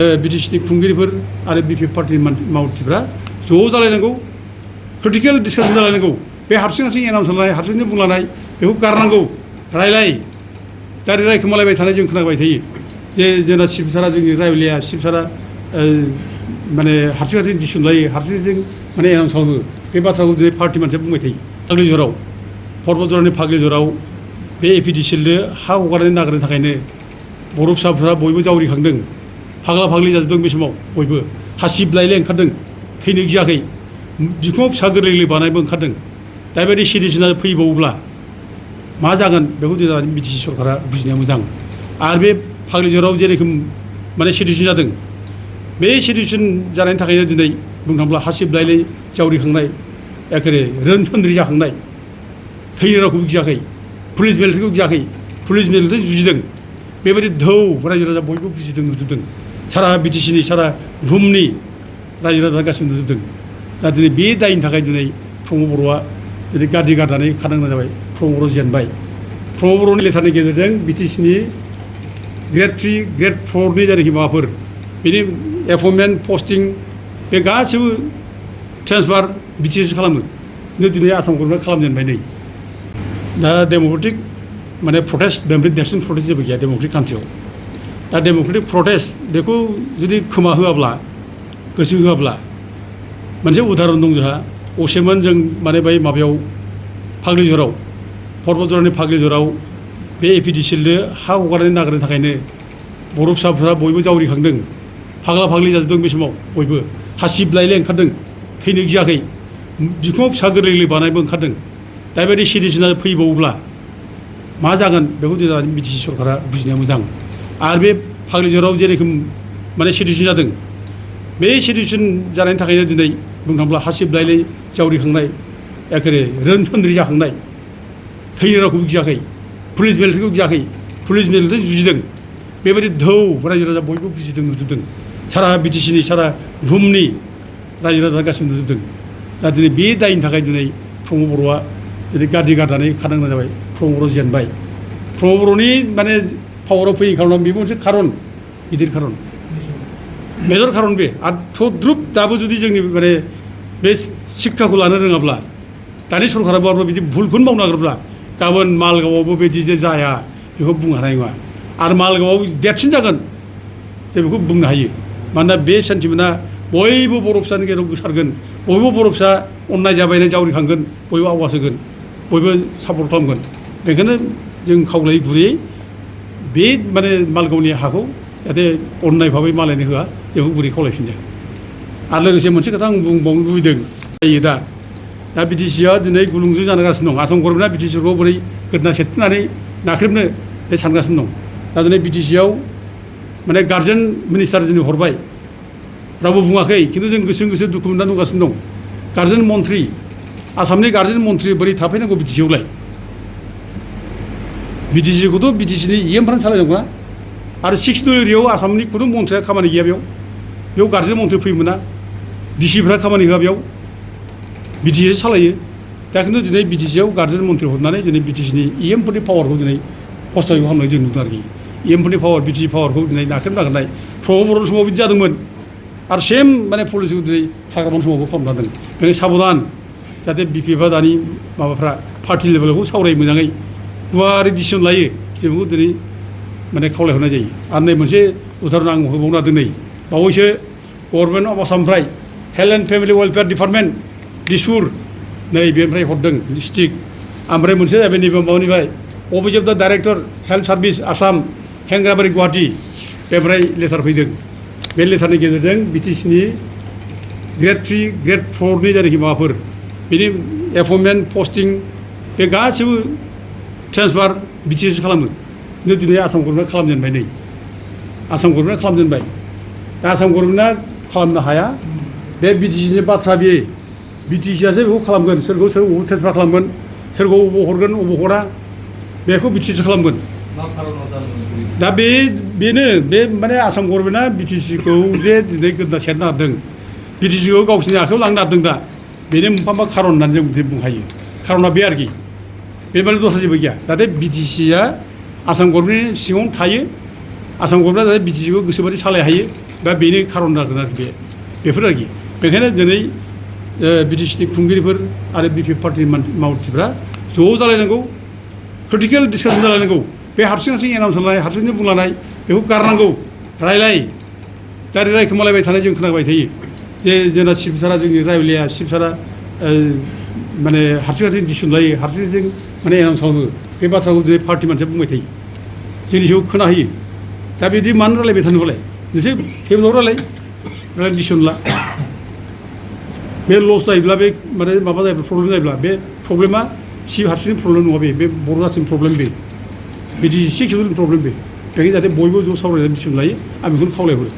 BTCनि खुंगिरिफोर आरो BP पार्टिनि मावथिफ्रा ज' जालायनांगौ क्रिटिकेल डिसकासन जालायनांगौ बे हारसिं एनाउन्स खालामनाय हारसिंनो बुंलांनाय बेखौ गारनांगौ रायलाय दा रायखोमालायबाय थानाय जों खोनाबाय थायो जे जोंना शिबसारा जोंनि रायलाया शिबसारा माने हारसिं डिसिसन लायो हारसिं माने एनाउन्स खालामो बे बाथ्राखौ दिनै पार्टि मानसिया बुंबाय थायो फाग्लिजराव पर्बतजरानि फाग्लिजराव बे APDCL हा हगारनो नागिरनो थाखायनो बर' फिसाफोरा बयबो जावरिखांदों फाग्ला फाग्लि जाजोबदों बे समाव बयबो हासिबलायलाय ओंखारदों थैनो गियाखै बिखुङाव फिसा गोरलै बानायबो ओंखारदों दा बेबायदि सिटुएसना फैबावोब्ला मा जागोन बेखौ जोंना BTC सरकारा बुजिनाया मोजां आरो बे फाग्लिजराव जेरोखोम माने सिटुएसन जादों बे सिटुएसन जानायनि थाखायनो दिनै बुंनो थाङोब्ला हासिबलायलाय जावरिखांनाय एखेबारे रोनसोन्द्रि जाखांनाय थैनो रावखौबो गियाखै पुलिस मिलिटारिखौ गियाखै पुलिस मिलिटारि जुजिदों बेबायदि धौ रायजो राजा बयबो बुजिदों नुजोबदों सारा BTCनि सारा बुहुमनि रायजो राजा गासिबो नुजोबदों दा दिनै बे दायनि थाखाय दिनै प्रमद बर'आ दिनै गारदि गारनानै खारनांगौ जाबाय प्रमद बर' जेनबाय प्रमद बर'नि लेटारनि गेजेरजों BTCनि ग्रेड 3 ग्रेड 4नि जायनाखि माबाफोर बेनि एपइन्टमेन्ट पस्टिं बे गासिबो ट्रेन्सफार BTC खालामो खिन्थु दिनै आसाम गभर्नमेन्टआ खालामजेनबाय नै दा डेम'क्रेटिक माने प्रटेस्ट बेनिफ्राय देरसिन प्रटेस्ट जेबो गैया डेम'क्रेटिक कान्ट्रियाव दा डेम'क्रेटिक प्रटेस्ट बेखौ जुदि खोमा होआब्ला गोसो होआब्ला मोनसे उदाहरन दं जोंहा असेमोन जों माने बै माबायाव फाग्लिजराव पर्बतजरानि फाग्लिजराव बे APDCL हा हगारनो नागिरनो थाखायनो बर' फिसाफोरा बयबो जावरिखांदों फाग्ला फाग्लि जाजोबदों बे समाव बयबो हासिबलायलाय ओंखारदों थैनो गियाखै बिखुङाव फिसा गोरलै बानायबो ओंखारदों दा बेबायदि सिटुएसना फैबावोब्ला मा जागोन बेखौ जोंना BTC सरकारा बुजिनाया मोजां आरो बे फाग्लिजराव जेरोखोम माने सिटुएसन जादों बे सिटुएसन जानायनि थाखायनो दिनै बुंनो थाङोब्ला हासिबलायलाय जावरिखांनाय एखेबारे रोनसोन्द्रि जाखांनाय थैनो रावखौबो गियाखै पुलिस मिलिटारिखौ गियाखै पुलिस मिलिटारि जुजिदों बेबायदि धौ रायजो राजा बयबो बुजिदों नुजोबदों सारा BTCनि सारा बुहुमनि रायजो राजा गासिबो नुजोबदों दा दिनै बे दायनि थाखाय दिनै प्रमद बर'आ दिनै गारदि गारनानै खारनांगौ जाबाय प्रमद बर' जेनबाय प्रमद बर'नि माने पावाराव फैयैनि खारनाव बेबो मोनसे खारन गिदिर खारन मेजर खारन बे आरो थद्रुब दाबो जुदि जोंनि माने बे शिक्षाखौ लानो रोङाब्ला दानि सरकाराबो बिदि भुलखौनो मावनो नागिरब्ला गाबोन मालगावआवबो बिदि जे जाया बेखौ बुंनो हानाय नङा आरो मालगावआव देरसिन जागोन जों बेखौ बुंनो हायो मानोना बे सेन्टिमेन्टआ बयबो बर' फिसानि गेजेराव गोसारगोन बयबो बर' फिसा अननाय जाबायनाय जावरिखांगोन बयबो आवाज होगोन बयबो सापर्ट खालामगोन बेखायनो जों खावलायो गुरैयै बे माने मालगावनि हाखौ जाहाथे अननाय भाबै मालायनो होआ जों गुरै खावलायफिनो आरो लोगोसे मोनसे खोथा आं बुंबावनो लुबैदों जायो दा BTCआ दिनै गुलुंजों जागासिनो दं आसाम गभर्नमेन्टआ BTCखौ बोरै गोदना सेरनानै नाख्रेबनो बे सानगासिनो दं दा दिनै BTCआव माने गार्जेन मिनिस्टार दिनै हरबाय रावबो बुङाखै खिन्थु जों गोसो दुखु मोनना दंगासिनो दं गार्जेन मन्थ्रि आसामनि गार्जेन मन्थ्रि बोरै थाफैनांगौ BTCआवलाय BTCखौथ' BTCनि EMफ्रानो सालायनांगौ ना आरो 6 नं एरियायाव आसामनि खुनु मन्थ्रिया खामानि गैया बेयाव गार्जेन मन्थ्रि फैयोमोन ना DCफ्रा खामानि होआ बेयाव BTC सालायो दा खिन्थु दिनै BTCआव गार्जेन मन्थ्रि हरनानै दिनै BTCनि EMफोरनि पावारखौ दिनै हस्ताय खालामनाय जों नुदों आरोखि EMफोरनि पावार BTC पावारखौ दिनै नाख्रेबनो नागिरनाय प्रमद बर'नि समाव बिदि जादोंमोन आरो सेम माने पलिसिखौ दिनै हाग्रामानि समावबो खालामना दों बेखायनो साबधान जाहाथे BPFआ दानि माबाफ्रा पार्टि लेभेलावबो सावरायो मोजाङै गुवारै डिसिसन लायो जोंखौ दिनै माने खावलायहरनाय जायो आरो नै मोनसे उदाहरन आं होबावना दोनै बावैसो गभर्नमेन्ट अफ आसामनिफ्राय health and family welfare department Dispur नै बेनिफ्राय हरदों डिस्ट्रिक्ट ओमफ्राय मोनसे जाबाय नैबे माबानिफ्राय office of the director health service Assam हेंग्राबारि गुवाहाटि बेनिफ्राय लेटार फैदों बे लेटारनि गेजेरजों BTCनि ग्रेड 3 ग्रेड 4नि जायनाखि माबाफोर बेनि एपइन्टमेन्ट पस्टिं बे गासिबो ट्रेन्सफार BTC खालामो खिन्थु दिनै आसाम गभर्नमेन्टआ खालामजेनबाय नै आसाम गभर्नमेन्टआ खालामजेनबाय दा आसाम गभर्नमेन्टआ खालामनो हाया बे BTCनि बाथ्रा बेयो BTCआसो बेखौ खालामगोन सोरखौ अबाव ट्रेन्सफार खालामगोन सोरखौ अबाव हरगोन अबाव हरा बेखौ BTC खालामगोन दा बेनो बे माने आसाम गभर्नमेन्टआ BTCखौ जे दिनै गोदना सेरनो हादों BTCखौ गावसोरनि आखायाव लांनो हादों दा बेनो मोनफा खारन होननानै जों बुंनो हायो खारना बे आरोखि बेबायदि दस्रा जेबो गैया जाहाथे BTCआ आसाम गभर्नमेन्टनि सिङावनो थायो आसाम गभर्नमेन्टआ जाहाथे BTCखौ गोसोबायदि सालायनो हायो दा बेनि खारन जागोन आरोखि बेफोर आरोखि बेखायनो दिनै बिटिसिनि खुंगिरिफोर आरो बिपि पार्टिनि मावथिफ्रा ज' जालायनांगौ क्रिटिकेल डिसकासन जालायनांगौ बे हारसिं हारसिं एनाउन्स खालामनाय हारसिंनो बुंलांनाय बेखौ गारनांगौ रायलाय दा रायखोमालायबाय थानाय जों खोनाबाय थायो जे जोंना शिबसारा जोंनि रायलाया शिबसारा माने हारसिं हारसिं डिसिसन लायो हारसिं हारसिं माने एनाउन्स खालामो बे बाथ्राखौ दिनै पार्टि मानसिया बुंबाय थायो जोंनि सायाव खोनाहोयो दा बिदि मानो रायलायबाय थानांगौलाय नोंसोर टेबोलाव रायलाय डिसिसन ला बे लस जायोब्ला बे माने माबा जायोब्ला प्रब्लेम जायोब्ला बे प्रब्लेमा हारसिंनि प्रब्लेम नङा बे बर' जाथिनि प्रब्लेम बे बिदि एसे प्रब्लेम बे बेखायनो जाहाथे बयबो ज' सावरायनानै डिसिसन लायो आं बेखौनो खावलायहरो